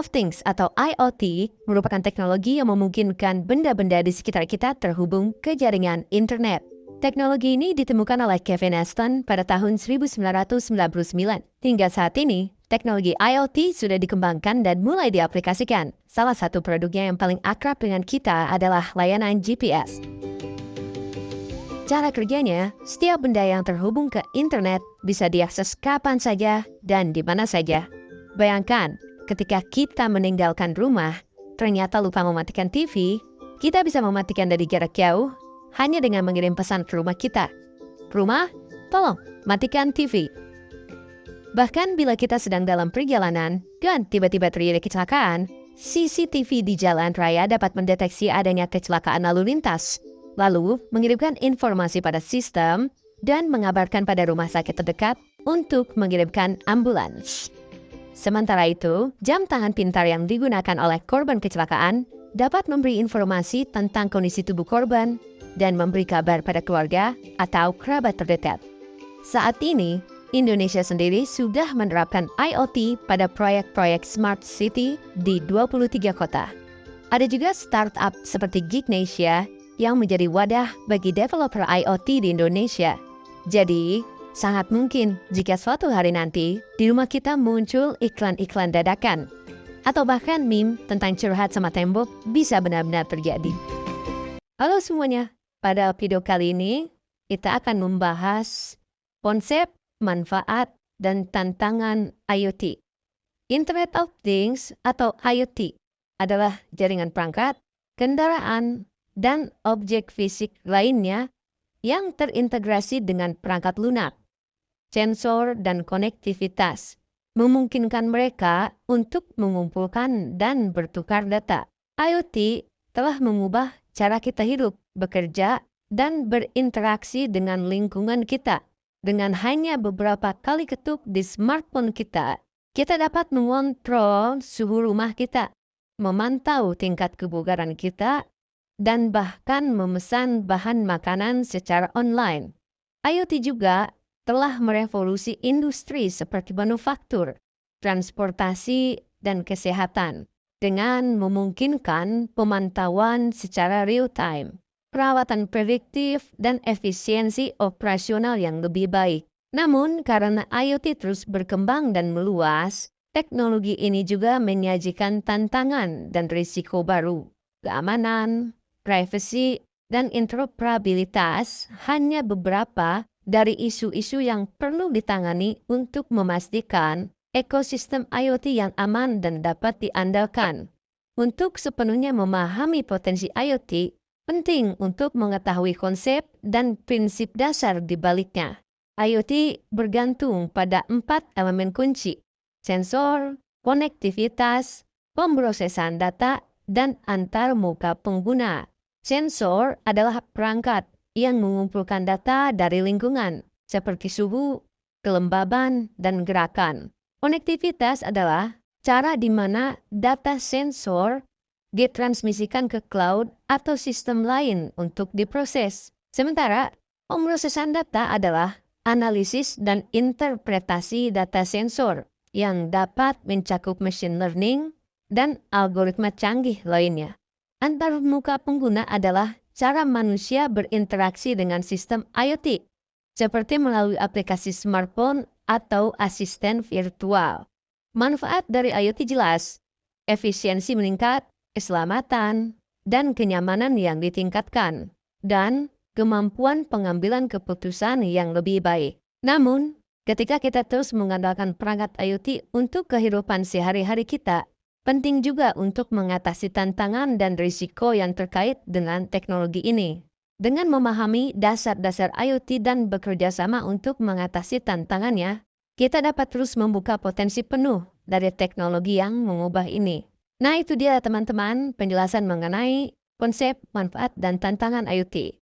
of Things atau IoT merupakan teknologi yang memungkinkan benda-benda di sekitar kita terhubung ke jaringan internet. Teknologi ini ditemukan oleh Kevin Aston pada tahun 1999. Hingga saat ini, teknologi IoT sudah dikembangkan dan mulai diaplikasikan. Salah satu produknya yang paling akrab dengan kita adalah layanan GPS. Cara kerjanya, setiap benda yang terhubung ke internet bisa diakses kapan saja dan di mana saja. Bayangkan, ketika kita meninggalkan rumah, ternyata lupa mematikan TV, kita bisa mematikan dari jarak jauh hanya dengan mengirim pesan ke rumah kita. Rumah, tolong matikan TV. Bahkan bila kita sedang dalam perjalanan dan tiba-tiba terjadi kecelakaan, CCTV di jalan raya dapat mendeteksi adanya kecelakaan lalu lintas, lalu mengirimkan informasi pada sistem dan mengabarkan pada rumah sakit terdekat untuk mengirimkan ambulans. Sementara itu, jam tangan pintar yang digunakan oleh korban kecelakaan dapat memberi informasi tentang kondisi tubuh korban dan memberi kabar pada keluarga atau kerabat terdekat. Saat ini, Indonesia sendiri sudah menerapkan IoT pada proyek-proyek Smart City di 23 kota. Ada juga startup seperti Gignasia yang menjadi wadah bagi developer IoT di Indonesia. Jadi, sangat mungkin jika suatu hari nanti di rumah kita muncul iklan-iklan dadakan atau bahkan meme tentang curhat sama tembok bisa benar-benar terjadi. Halo semuanya, pada video kali ini kita akan membahas konsep, manfaat, dan tantangan IoT. Internet of Things atau IoT adalah jaringan perangkat, kendaraan, dan objek fisik lainnya yang terintegrasi dengan perangkat lunak, sensor, dan konektivitas, memungkinkan mereka untuk mengumpulkan dan bertukar data. IoT telah mengubah cara kita hidup, bekerja, dan berinteraksi dengan lingkungan kita. Dengan hanya beberapa kali ketuk di smartphone kita dapat mengontrol suhu rumah kita, memantau tingkat kebugaran kita, dan bahkan memesan bahan makanan secara online. IoT juga telah merevolusi industri seperti manufaktur, transportasi, dan kesehatan dengan memungkinkan pemantauan secara real-time, perawatan prediktif, dan efisiensi operasional yang lebih baik. Namun, karena IoT terus berkembang dan meluas, teknologi ini juga menyajikan tantangan dan risiko baru. Keamanan, privasi, dan interoperabilitas hanya beberapa dari isu-isu yang perlu ditangani untuk memastikan ekosistem IoT yang aman dan dapat diandalkan. Untuk sepenuhnya memahami potensi IoT, penting untuk mengetahui konsep dan prinsip dasar di baliknya. IoT bergantung pada 4 elemen kunci: sensor, konektivitas, pemrosesan data, dan antarmuka pengguna. Sensor adalah perangkat yang mengumpulkan data dari lingkungan, seperti suhu, kelembaban, dan gerakan. Konektivitas adalah cara di mana data sensor ditransmisikan ke cloud atau sistem lain untuk diproses. Sementara, pemrosesan data adalah analisis dan interpretasi data sensor yang dapat mencakup machine learning dan algoritma canggih lainnya. Antarmuka pengguna adalah cara manusia berinteraksi dengan sistem IoT, seperti melalui aplikasi smartphone atau asisten virtual. Manfaat dari IoT jelas, efisiensi meningkat, keselamatan, dan kenyamanan yang ditingkatkan, dan kemampuan pengambilan keputusan yang lebih baik. Namun, ketika kita terus mengandalkan perangkat IoT untuk kehidupan sehari-hari kita, penting juga untuk mengatasi tantangan dan risiko yang terkait dengan teknologi ini. Dengan memahami dasar-dasar IoT dan bekerja sama untuk mengatasi tantangannya, kita dapat terus membuka potensi penuh dari teknologi yang mengubah ini. Nah, itu dia teman-teman penjelasan mengenai konsep, manfaat, dan tantangan IoT.